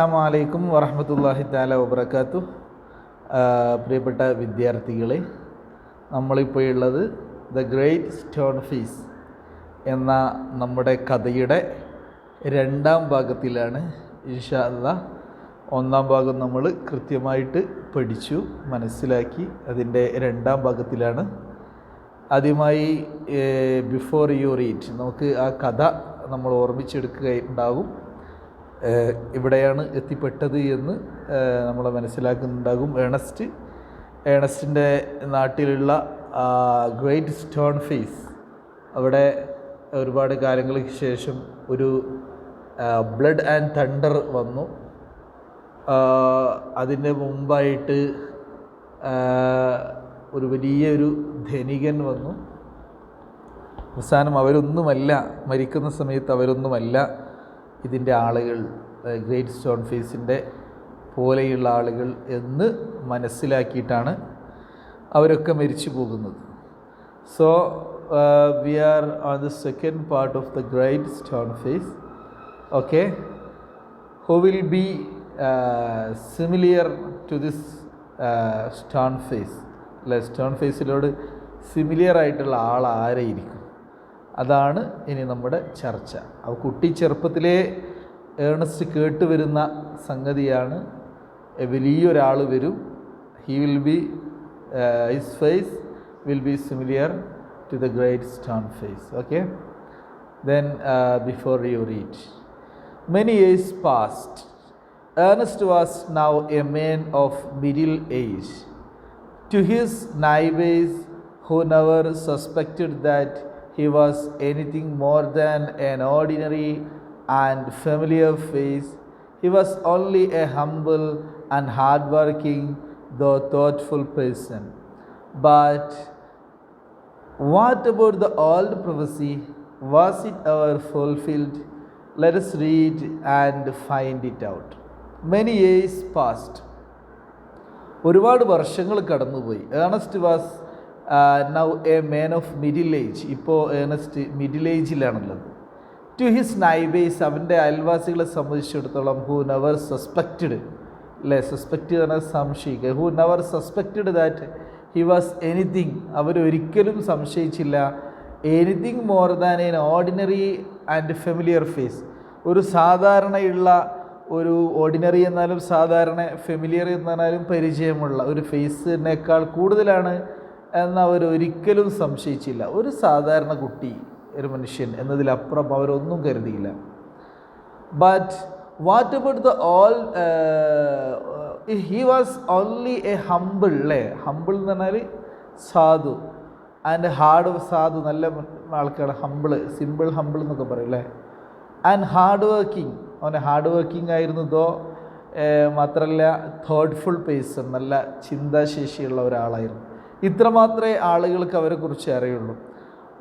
അസ്സലാമു വറഹ്മത്തുള്ളാഹി തആല വബറകാതുഹു. പ്രിയപ്പെട്ട വിദ്യാർത്ഥികളെ, നമ്മളിപ്പോൾ ഉള്ളത് ദ ഗ്രേറ്റ് സ്റ്റോൺ ഫേസ് എന്ന നമ്മുടെ കഥയുടെ രണ്ടാം ഭാഗത്തിലാണ്. ഇൻഷാ അല്ലാഹ് ഒന്നാം ഭാഗം നമ്മൾ കൃത്യമായിട്ട് പഠിച്ചു, മനസ്സിലാക്കി. അതിൻ്റെ രണ്ടാം ഭാഗത്തിലാണ്. ആദ്യമായി ബിഫോർ യു റീഡ്, നമുക്ക് ആ കഥ നമ്മൾ ഓർമ്മിച്ചെടുക്കുകയുണ്ടാകും. ഇവിടെയാണ് എത്തിപ്പെട്ടത് എന്ന് നമ്മൾ മനസ്സിലാക്കുന്നുണ്ടാകും. ഏണസ്റ്റിൻ്റെ നാട്ടിലുള്ള ഗ്രേറ്റ് സ്റ്റോൺ ഫേസ്, അവിടെ ഒരുപാട് കാലങ്ങൾക്ക് ശേഷം ഒരു ബ്ലഡ് ആൻഡ് തണ്ടർ വന്നു. അതിൻ്റെ മുമ്പായിട്ട് ഒരു വലിയൊരു ധനികൻ വന്നു. അവസാനം അവരൊന്നുമല്ല, മരിക്കുന്ന സമയത്ത് അവരൊന്നുമല്ല ഇതിൻ്റെ ആളുകൾ, ഗ്രേറ്റ് സ്റ്റോൺ ഫേസിൻ്റെ പോലെയുള്ള ആളുകൾ എന്ന് മനസ്സിലാക്കിയിട്ടാണ് അവരൊക്കെ മരിച്ചു പോകുന്നത്. So we are on the second part of the great stone face. Okay, who will be similar to this stone face? അല്ലെ, സ്റ്റോൺ ഫേസിനോട് സിമിലിയർ ആയിട്ടുള്ള ആൾ ആരായിരിക്കും? അതാണ് ഇനി നമ്മുടെ ചർച്ച. ആ കുട്ടി ചെറുപ്പത്തിലേ ഏണസ്റ്റ് കേട്ട് വരുന്ന സംഗതിയാണ്. വലിയൊരാൾ വരും, he will be his face will be similar to the great stone face. Okay, then before you read, many years passed. Ernest was now a man of middle age. To his neighbors, who never suspected that he was anything more than an ordinary and familiar face, he was only a humble and hard-working, though thoughtful person. But what about the old prophecy? Was it ever fulfilled? Let us read and find it out. Many years passed. ഒരുപാട് വർഷങ്ങൾ കടന്നുപോയി. Ernest was now a man of middle age. ഇപ്പോൾ Ernest middle ഏജിലാണുള്ളത്. To his neighbours, അവൻ്റെ അയൽവാസികളെ സംബന്ധിച്ചിടത്തോളം, who never suspected, അല്ലേ, suspect പറഞ്ഞാൽ സംശയിക്കുക, who never suspected that he was anything, അവരൊരിക്കലും സംശയിച്ചില്ല, anything more than an ordinary and familiar face, ഒരു സാധാരണയുള്ള, ഒരു ഓർഡിനറി എന്നാലും സാധാരണ, ഫെമിലിയർ എന്നാലും പരിചയമുള്ള ഒരു ഫേസിനേക്കാൾ കൂടുതലാണ് എന്ന് അവരൊരിക്കലും സംശയിച്ചില്ല. ഒരു സാധാരണ കുട്ടി, ഒരു മനുഷ്യൻ എന്നതിലപ്പുറം അവരൊന്നും കരുതിയില്ല. But what about the all, he was only A humble, അല്ലേ, ഹംബിൾ എന്ന് പറഞ്ഞാൽ സാധു, ആൻഡ് ഹാർഡ്, സാധു നല്ല ആൾക്കാണ്, ഹംബിൾ, സിമ്പിൾ ഹംബിൾ എന്നൊക്കെ പറയും, അല്ലേ, ആൻഡ് ഹാർഡ് വർക്കിംഗ്, അവന് ഹാർഡ് വർക്കിംഗ് ആയിരുന്നു. ദോ മാത്രമല്ല തോട്ട്ഫുൾ പേഴ്സൺ, നല്ല ചിന്താശേഷിയുള്ള ഒരാളായിരുന്നു. ഇത്ര മാത്രമേ ആളുകൾക്ക് അവരെക്കുറിച്ച് അറിയുള്ളൂ.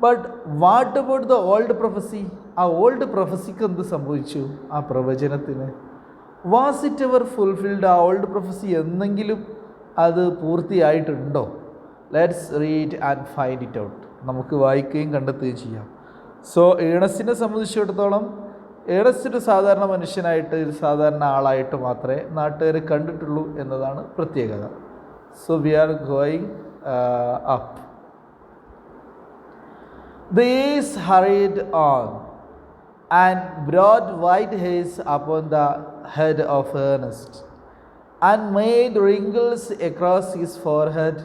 But what about the old prophecy? ആ ഓൾഡ് പ്രൊഫസിക്ക് എന്ത് സംഭവിച്ചു? ആ പ്രവചനത്തിന് വാസ് ഇറ്റ് എവർ ഫുൾഫിൽഡ്? ആ ഓൾഡ് പ്രൊഫസി എന്നെങ്കിലും അത് പൂർത്തിയായിട്ടുണ്ടോ? Let's read and find it out. നമുക്ക് വായിക്കുകയും കണ്ടെത്തുകയും ചെയ്യാം. സോ ഏണസ്റ്റിനെ സംബന്ധിച്ചിടത്തോളം, ഏണസ്റ്റ് ഒരു സാധാരണ മനുഷ്യനായിട്ട്, ഒരു സാധാരണ ആളായിട്ട് മാത്രമേ നാട്ടുകാർ കണ്ടിട്ടുള്ളൂ എന്നതാണ് പ്രത്യേകത. So we are going up. The years hurried on and brought white hairs upon the head of Ernest, and made wrinkles across his forehead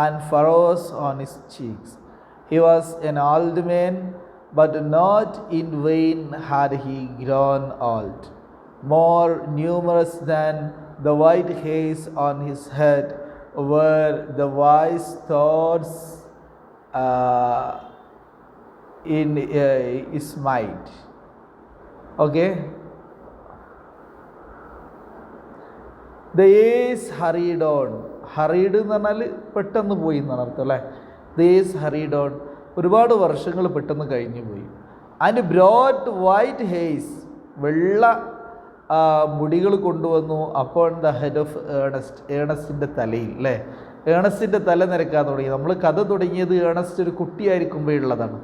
and furrows on his cheeks. He was an old man, but not in vain had he grown old. More numerous than the white hairs on his head were the wise thoughts in his mind. Okay, the years hurried on. hurried എന്ന് പറഞ്ഞാൽ പെട്ടെന്ന് പോയി എന്നാണ് അർത്ഥം, അല്ലേ. the years hurried on, ഒരുപാട് വർഷങ്ങൾ പെട്ടെന്ന് കഴിഞ്ഞു പോയി. ആൻഡ് ബ്രോട്ട് വൈറ്റ് ഹെയ്സ്, വെള്ള മുടികൾ കൊണ്ടുവന്നു. അപ്പോൾ ദ ഹെഡ് ഓഫ് ഏണസ്റ്റ്, ഏണസ്റ്റിൻ്റെ തലയിൽ, അല്ലേ, ഏണസ്റ്റിൻ്റെ തല നിരക്കാൻ തുടങ്ങി. നമ്മൾ കഥ തുടങ്ങിയത് ഏണസ്റ്റ് ഒരു കുട്ടിയായിരിക്കുമ്പോഴുള്ളതാണ്.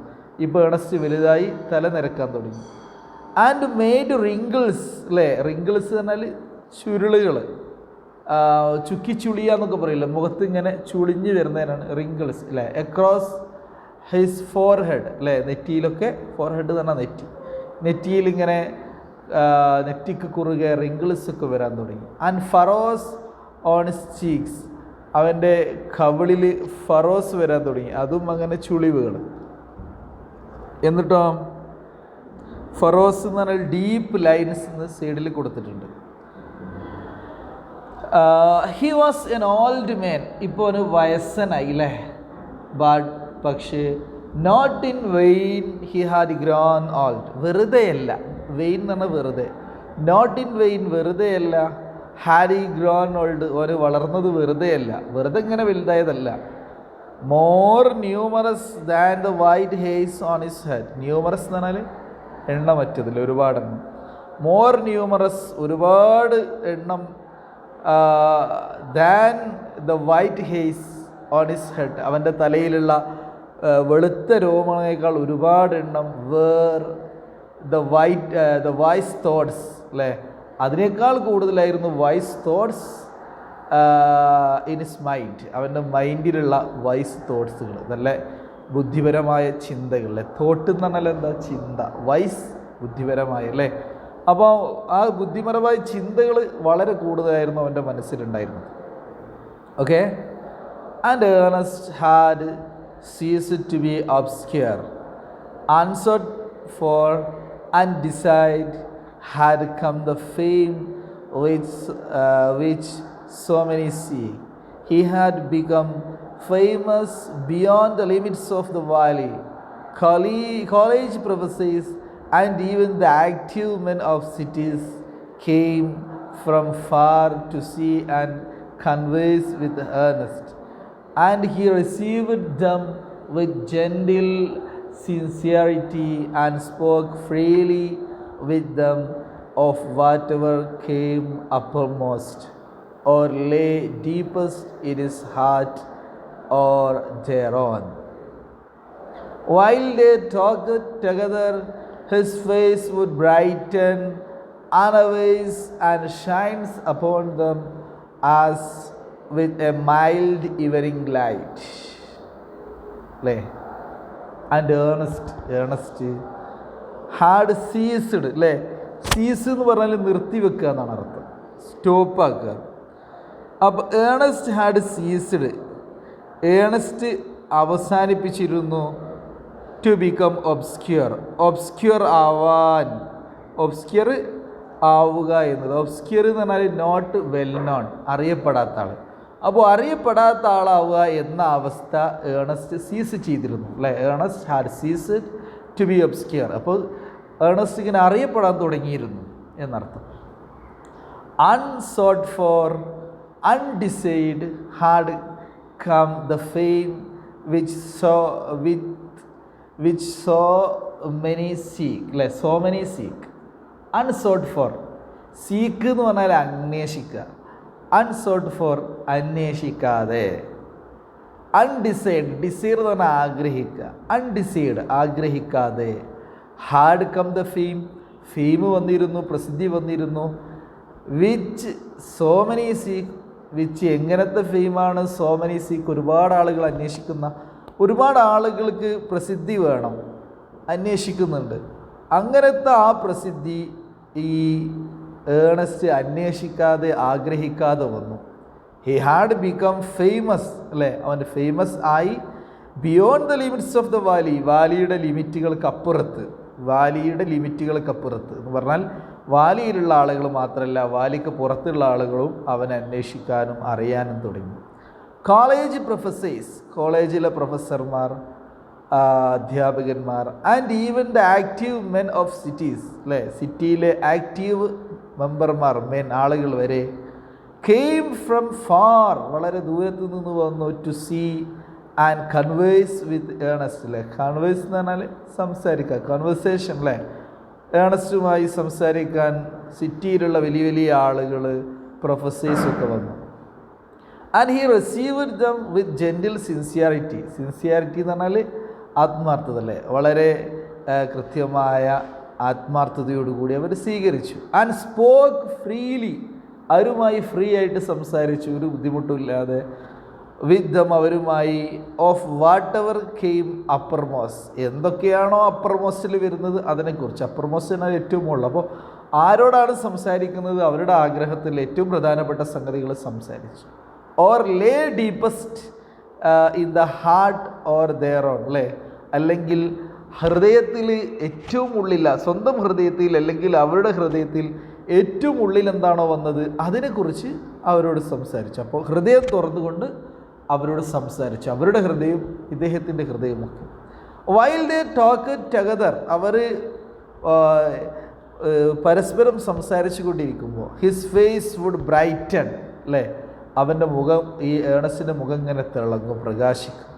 ഇപ്പോൾ ഏണസ്റ്റ് വലുതായി തല നിരക്കാൻ തുടങ്ങി. ആൻഡ് മെയ്ഡ് റിങ്കിൾസ്, അല്ലേ, റിങ്കിൾസ് പറഞ്ഞാൽ ചുരുളുകൾ, ചുക്കിച്ചുളിയ എന്നൊക്കെ പറയില്ല, മുഖത്ത് ഇങ്ങനെ ചുളിഞ്ഞ് വരുന്നതിനാണ് റിങ്കിൾസ് അല്ലേ. അക്രോസ് ഹിസ് ഫോർഹെഡ് അല്ലേ, നെറ്റിയിലൊക്കെ, ഫോർഹെഡ് എന്ന് പറഞ്ഞാൽ നെറ്റി, നെറ്റിയിലിങ്ങനെ നെറ്റിക്ക് കുറുകെ റിങ്കിൾസ് ഒക്കെ വരാൻ തുടങ്ങി. And Pharos on his cheeks, അവൻ്റെ കവിളിൽ ഫറോസ് വരാൻ തുടങ്ങി, അതും അങ്ങനെ ചുളിവുകൾ. എന്നിട്ടോ ഫറോസ് എന്ന് പറഞ്ഞാൽ ഡീപ്പ് ലൈൻസ് എന്ന് സൈഡിൽ കൊടുത്തിട്ടുണ്ട്. He was an old man, ഇപ്പോൾ ഒരു വയസ്സനായി അല്ലേ. പക്ഷേ not in vain he had grown old, വെറുതെയല്ല, വെയിൻ എന്ന് പറഞ്ഞാൽ വെറുതെ, നോട്ട് ഇൻ വെയിൻ വെറുതെയല്ല, ഹാഡ് ഹി ഗ്രോൺ ഓൾഡ് ഓന് വളർന്നത് വെറുതെയല്ല, വെറുതെ ഇങ്ങനെ വലുതായതല്ല. More numerous than the white hairs on his head, numerous എന്ന് പറഞ്ഞാൽ എണ്ണമറ്റതില്ല, ഒരുപാടെണ്ണം. മോർ ന്യൂമറസ് ഒരുപാട് എണ്ണം, than the white hairs on his head, അവൻ്റെ തലയിലുള്ള വെളുത്ത രോമങ്ങളേക്കാൾ ഒരുപാട് എണ്ണം. വേർ ദ വൈസ് തോട്ട്സ് അല്ലേ, അതിനേക്കാൾ കൂടുതലായിരുന്നു wise thoughts in his mind, അവൻ്റെ മൈൻഡിലുള്ള വൈസ് തോട്ട്സുകൾ, നല്ല ബുദ്ധിപരമായ ചിന്തകൾ. തോട്ട് എന്ന് പറഞ്ഞാൽ എന്താ, ചിന്ത, വൈസ് ബുദ്ധിപരമായ അല്ലേ. അപ്പോൾ ആ ബുദ്ധിപരമായ ചിന്തകൾ വളരെ കൂടുതലായിരുന്നു അവൻ്റെ മനസ്സിലുണ്ടായിരുന്നത്. Okay. And Ernest had ceased to be obscure, answered for and desired had come the fame which so many seek. He had become famous beyond the limits of the valley. College professors and even the active men of cities came from far to see and converse with Ernest. And he received them with gentle sincerity and spoke freely with them of whatever came uppermost or lay deepest in his heart or their own. While they talked together, his face would brighten unawares and shines upon them as with a mild evening light. അല്ലേ. And Ernest had ceased അല്ലേ, സീസ് എന്ന് പറഞ്ഞാൽ നിർത്തി വെക്കുക എന്നാണ് അർത്ഥം, stop ആക്കുക. അപ്പോൾ ഏണസ്റ്റ് ഹാഡ് സീസ്ഡ്, ഏണസ്റ്റ് അവസാനിപ്പിച്ചിരുന്നു ടു ബിക്കം ഒബ്സ്ക്യൂർ, ഒബ്സ്ക്യൂർ ആവാൻ, ഒബ്സ്ക്യൂർ ആവുക എന്നത്. ഒബ്സ്ക്യൂർ എന്ന് പറഞ്ഞാൽ നോട്ട് വെൽ നോൺ, അറിയപ്പെടാത്ത ആൾ. അപ്പോൾ അറിയപ്പെടാത്ത ആളാവുക എന്ന അവസ്ഥ ഏണസ്റ്റ് സീസ് ചെയ്തിരുന്നു അല്ലേ. Ernest had cease to be obscure, അപ്പോൾ ഏണസ്റ്റ് ഇങ്ങനെ അറിയപ്പെടാൻ തുടങ്ങിയിരുന്നു എന്നർത്ഥം. Unsought for undesired had come the fame which so many seek അല്ലേ, so many seek. Unsought for, seek എന്ന് പറഞ്ഞാൽ അന്വേഷിക്കുക, അൺസോട്ട് ഫോർ അന്വേഷിക്കാതെ. അൺഡിസൈഡ്, ഡിസൈഡ് എന്ന് പറഞ്ഞാൽ ആഗ്രഹിക്കുക, അൺഡിസൈഡ് ആഗ്രഹിക്കാതെ. Had come the fame, fame വന്നിരുന്നു, പ്രസിദ്ധി വന്നിരുന്നു. Which so many seek, which എങ്ങനത്തെ ഫെയിമാണ്, സോ മെനി സീക്ക് ഒരുപാട് ആളുകൾ അന്വേഷിക്കുന്ന, ഒരുപാട് ആളുകൾക്ക് പ്രസിദ്ധി വേണം, അന്വേഷിക്കുന്നുണ്ട്. അങ്ങനത്തെ ആ പ്രസിദ്ധി ഈ ഏണസ്റ്റ് അന്വേഷിക്കാതെ ആഗ്രഹിക്കാതെ വന്നു. ഹി ഹാഡ് ബിക്കം ഫേമസ് അല്ലേ, അവൻ ഫേമസ് ആയി. Beyond the limits of the valley, വാലിയുടെ ലിമിറ്റുകൾക്കപ്പുറത്ത്, വാലിയുടെ ലിമിറ്റുകൾക്കപ്പുറത്ത് എന്ന് പറഞ്ഞാൽ വാലിയിലുള്ള ആളുകൾ മാത്രമല്ല, വാലിക്ക് പുറത്തുള്ള ആളുകളും അവൻ അന്വേഷിക്കാനും അറിയാനും തുടങ്ങി. കോളേജ് പ്രൊഫസേഴ്സ്, കോളേജിലെ പ്രൊഫസർമാർ, അധ്യാപകന്മാർ, and even the active men of cities അല്ലേ, സിറ്റിയിലെ ആക്റ്റീവ് മെമ്പർമാർ, മെൻ ആളുകൾ വരെ, കെയിം ഫ്രം ഫാർ വളരെ ദൂരത്ത് നിന്ന് വന്നു, to see and converse with Ernest അല്ലേ. കൺവേഴ്സ് എന്ന് പറഞ്ഞാൽ സംസാരിക്കുക, കൺവേഴ്സേഷൻ അല്ലേ, ഏണസ്റ്റുമായി സംസാരിക്കാൻ സിറ്റിയിലുള്ള വലിയ വലിയ ആളുകൾ, പ്രൊഫസേഴ്സൊക്കെ വന്നു. And he received dum with gentle sincerity, sincerity എന്ന് പറഞ്ഞാൽ ആത്മാർത്ഥത അല്ലേ, വളരെ കൃത്യമായ ആത്മാർത്ഥതയോടുകൂടി അവർ സ്വീകരിച്ചു. ആൻഡ് സ്പോക്ക് ഫ്രീലി അവരുമായി ഫ്രീ ആയിട്ട് സംസാരിച്ചു, ഒരു ബുദ്ധിമുട്ടുമില്ലാതെ. വിത്ത് ദം, അവരുമായി. Of what ever came upper most, എന്തൊക്കെയാണോ അപ്പർ മോസ്റ്റിൽ വരുന്നത് അതിനെക്കുറിച്ച്. അപ്പർ മോസ്റ്റ് എന്നാൽ ഏറ്റവും മുകളിൽ. അപ്പോൾ ആരോടാണ് സംസാരിക്കുന്നത്? അവരുടെ ആഗ്രഹത്തിൽ ഏറ്റവും പ്രധാനപ്പെട്ട സംഗതികൾ സംസാരിച്ചു. Or lay deepest in the heart or their own, അല്ലേ? അല്ലെങ്കിൽ ഹൃദയത്തിൽ ഏറ്റവും ഉള്ളില്ല, സ്വന്തം ഹൃദയത്തിൽ അല്ലെങ്കിൽ അവരുടെ ഹൃദയത്തിൽ ഏറ്റവും ഉള്ളിൽ എന്താണോ വന്നത് അതിനെക്കുറിച്ച് അവരോട് സംസാരിച്ചു. അപ്പോൾ ഹൃദയം തുറന്നുകൊണ്ട് അവരോട് സംസാരിച്ചു. അവരുടെ ഹൃദയം ഇദ്ദേഹത്തിൻ്റെ ഹൃദയമൊക്കെ. വൈൽ ദേ ടോക്ക് ടുഗദർ, അവർ പരസ്പരം സംസാരിച്ചു കൊണ്ടിരിക്കുമ്പോൾ ഹിസ് ഫേസ് വുഡ് ബ്രൈറ്റൺ, അല്ലേ? അവൻ്റെ മുഖം, ഈ ഏണസ്റ്റിൻ്റെ മുഖം ഇങ്ങനെ തിളങ്ങും, പ്രകാശിക്കും.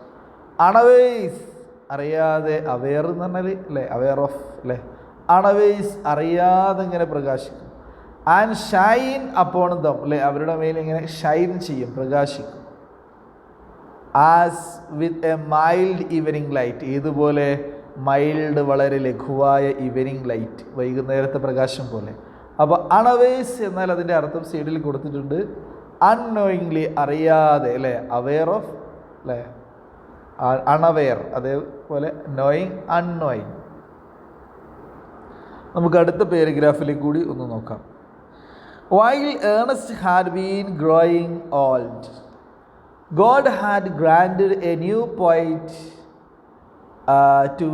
അണവേസ്, അറിയാതെ. അവെയർ എന്ന് പറഞ്ഞാൽ, അല്ലേ? അവെയർ ഓഫ്, അല്ലേ? അണവേസ്, അറിയാതെ ഇങ്ങനെ പ്രകാശിക്കും. ആൻഡ് ഷൈൻ അപ്പോൺ ദം, അല്ലേ? അവരുടെ മേൽ ഇങ്ങനെ ഷൈൻ ചെയ്യും, പ്രകാശിക്കും. As with a mild evening light, ഇതുപോലെ മൈൽഡ്, വളരെ ലഘുവായ ഈവനിങ് ലൈറ്റ്, വൈകുന്നേരത്തെ പ്രകാശം പോലെ. അപ്പോൾ അണവേസ് എന്നാൽ അതിൻ്റെ അർത്ഥം സൈഡിൽ കൊടുത്തിട്ടുണ്ട്. അൺനോയിങ്ലി, അറിയാതെ, അല്ലേ? അവെയർ ഓഫ്, അല്ലേ? അണവെയർ, അതേപോലെ നോയിങ്, അൺനോയിങ്. നമുക്ക് അടുത്ത പാരഗ്രാഫിലേക്ക് കൂടി ഒന്ന് നോക്കാം. While Ernest had been growing old, God had granted a new poet to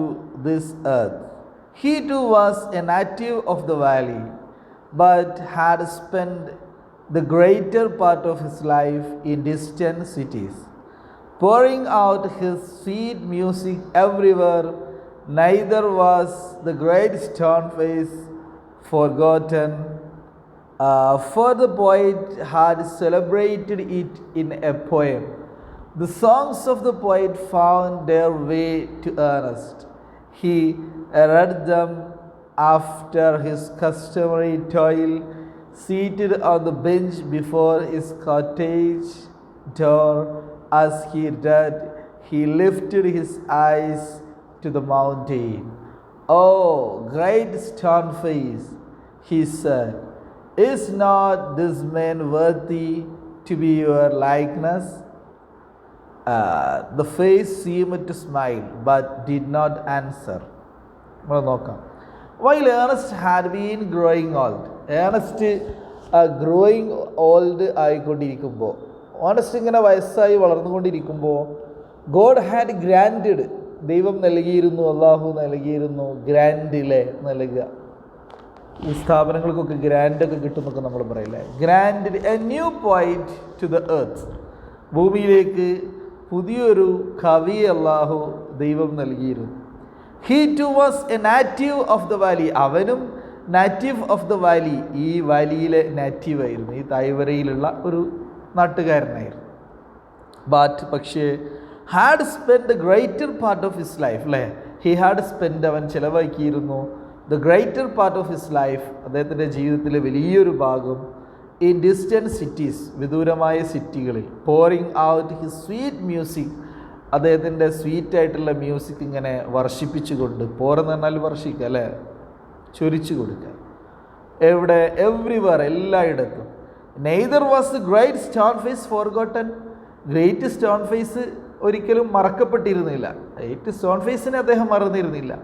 this earth. He too was a native of the valley, but had spent the greater part of his life in distant cities, pouring out his sweet music everywhere. Neither was the great stone face forgotten, for the poet had celebrated it in a poem. The songs of the poet found their way to Ernest. He read them after his customary toil, seated on the bench before his cottage door. As he read, he lifted his eyes to the mountain. "Oh, great stone face," he said, "is not this man worthy to be your likeness?" The face seemed to smile but did not answer. നോക്കാം. While Ernest had been growing old, Ernest growing old ആയിക്കൊണ്ടിരിക്കുമ്പോൾ, Ernest ഇങ്ങനെ വയസ്സായി വളർന്നുകൊണ്ടിരിക്കുമ്പോൾ, God had granted, ദൈവം നൽകിയിരുന്നു, അള്ളാഹു നൽകിയിരുന്നു. ഗ്രാൻഡിലെ നൽകുക, ഈ സ്ഥാപനങ്ങൾക്കൊക്കെ ഗ്രാൻഡൊക്കെ കിട്ടുമെന്നൊക്കെ നമ്മൾ പറയില്ലേ. Grant a new poet to the earth, ഭൂമിയിലേക്ക് പുതിയൊരു കവിയെ അള്ളാഹു ദൈവം നൽകിയിരുന്നു. He too was a native of the valley, അവനും നാറ്റീവ് ഓഫ് ദ വാലി, ഈ വാലിയിലെ നാറ്റീവായിരുന്നു, ഈ തായ്വരയിലുള്ള ഒരു നാട്ടുകാരനായിരുന്നു. പക്ഷേ had spend the greater part of his life, അല്ലേ? ഹി ഹാഡ് സ്പെൻഡ്, അവൻ ചിലവാക്കിയിരുന്നു, the greater part of his life, അദ്ദേഹത്തിൻ്റെ ജീവിതത്തിലെ വലിയൊരു ഭാഗം, ഇൻ ഡിസ്റ്റൻറ്റ് സിറ്റീസ്, വിദൂരമായ സിറ്റികളിൽ. Pouring out his sweet music, അദ്ദേഹത്തിൻ്റെ സ്വീറ്റായിട്ടുള്ള മ്യൂസിക് ഇങ്ങനെ വർഷിപ്പിച്ചുകൊണ്ട്. പോറെന്ന് പറഞ്ഞാൽ വർഷിക്കുക, അല്ലേ? ചൊരിച്ചു കൊടുക്കുക. എവിടെ? എവ്രിവെയർ, എല്ലായിടത്തും. Neither was the great stone face forgotten, great stone face ഒരിക്കലും മറക്കപ്പെട്ടിരുന്നില്ല, ഗ്രേറ്റ് സ്റ്റോൺ ഫേസിനെ അദ്ദേഹം മറന്നിരുന്നില്ല.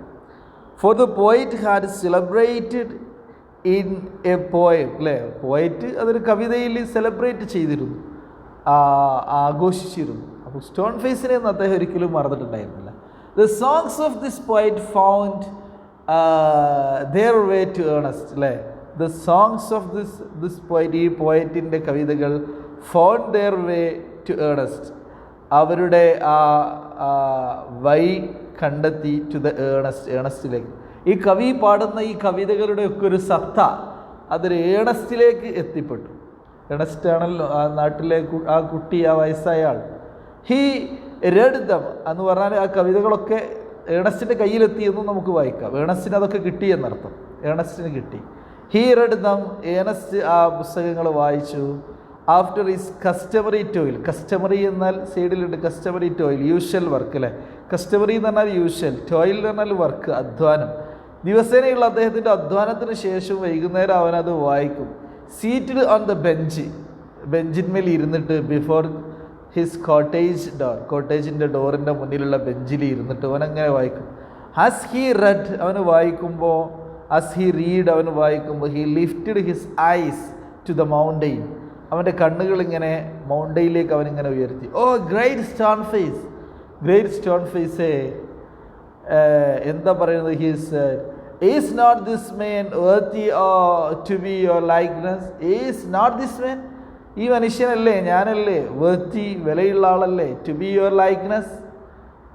For the poet had celebrated in a poem, അല്ലേ? പോയറ്റ് അതൊരു കവിതയിൽ സെലിബ്രേറ്റ് ചെയ്തിരുന്നു, ആഘോഷിച്ചിരുന്നു. അപ്പോൾ സ്റ്റോൺ ഫേസിനെ ഒന്നും അദ്ദേഹം ഒരിക്കലും മറന്നിട്ടുണ്ടായിരുന്നില്ല. The songs of this poet found their way to Ernest, അല്ലേ? The songs of this poet, ഈ പോയറ്റിൻ്റെ കവിതകൾ found their way to Ernest, അവരുടെ വഴി കണ്ടെത്തി ടു ദ ഏണസ്റ്റിലേക്ക്. ഈ കവി പാടുന്ന ഈ കവിതകളുടെ ഒക്കെ ഒരു സത്ത അതൊരു ഏണസ്റ്റിലേക്ക് എത്തിപ്പെട്ടു. ഏണസ്റ്റാണല്ലോ ആ നാട്ടിലെ ആ കുട്ടി, ആ വയസ്സായ ആൾ. ഹി റെഡ് ദം എന്ന് പറഞ്ഞാൽ ആ കവിതകളൊക്കെ ഏണസ്റ്റിൻ്റെ കയ്യിലെത്തിയെന്നും നമുക്ക് വായിക്കാം. ഏണസ്റ്റിന് അതൊക്കെ കിട്ടി എന്നർത്ഥം, ഏണസ്റ്റിന് കിട്ടി. ഹി റെഡ് ദം, ഏണസ്റ്റ് ആ പുസ്തകങ്ങൾ വായിച്ചു. ആഫ്റ്റർ ഈസ് കസ്റ്റമറി ടോയിൽ, കസ്റ്റമറി എന്നാൽ സൈഡിലുണ്ട് കസ്റ്റമറി ടോയിൽ, യൂഷ്വൽ വർക്ക്, അല്ലേ? കസ്റ്റമറി എന്ന് പറഞ്ഞാൽ യൂഷ്വൽ, ടോയിൽ എന്ന് പറഞ്ഞാൽ വർക്ക്, അധ്വാനം. ദിവസേനയുള്ള അദ്ദേഹത്തിൻ്റെ അധ്വാനത്തിന് ശേഷം വൈകുന്നേരം അവനത് വായിക്കും. സീറ്റഡ് ഓൺ ദ ബെഞ്ച്, ബെഞ്ചിന്മേൽ ഇരുന്നിട്ട് ബിഫോർ ഹിസ് കോട്ടേജ് ഡോർ, കോട്ടേജിൻ്റെ ഡോറിൻ്റെ മുന്നിലുള്ള ബെഞ്ചിൽ ഇരുന്നിട്ട് അവനങ്ങനെ വായിക്കും. ആസ് ഹി റെഡ്, അവന് വായിക്കുമ്പോൾ, ആസ് ഹി റീഡ്, അവന് വായിക്കുമ്പോൾ, he lifted his eyes to the mountain, അവൻ്റെ കണ്ണുകളിങ്ങനെ മൗണ്ടെയിലേക്ക് അവനിങ്ങനെ ഉയർത്തി. O great stone face, great stone ഫേസേ, എന്താ പറയുന്നത്? He's is not this man worthy to be your likeness, is not this man, ഈ മനുഷ്യനല്ലേ, ഞാനല്ലേ വർത്തി, വിലയുള്ള ആളല്ലേ, ടു ബി യുവർ ലൈക്ക്നെസ്,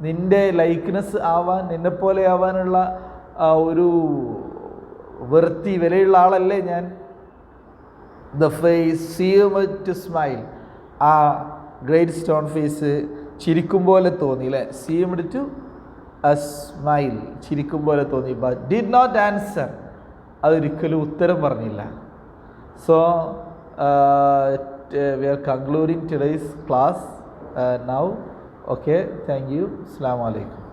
നിൻ്റെ ലൈക്ക്നെസ് ആവാൻ, നിന്നെപ്പോലെ ആവാനുള്ള ഒരു വർത്തി, വിലയുള്ള ആളല്ലേ ഞാൻ. The face seemed to smile, ആ ഗ്രേറ്റ് സ്റ്റോൺ ഫേസ് ചിരിക്കും പോലെ തോന്നി അല്ലേ, സീംഡ് ടു സ്മൈൽ, ചിരിക്കും പോലെ തോന്നി. ബട്ട് ഡിഡ് നോട്ട് ആൻസർ, അതൊരിക്കലും ഉത്തരം പറഞ്ഞില്ല. So we are concluding today's class now. Okay, thank you. Assalamu alaikum.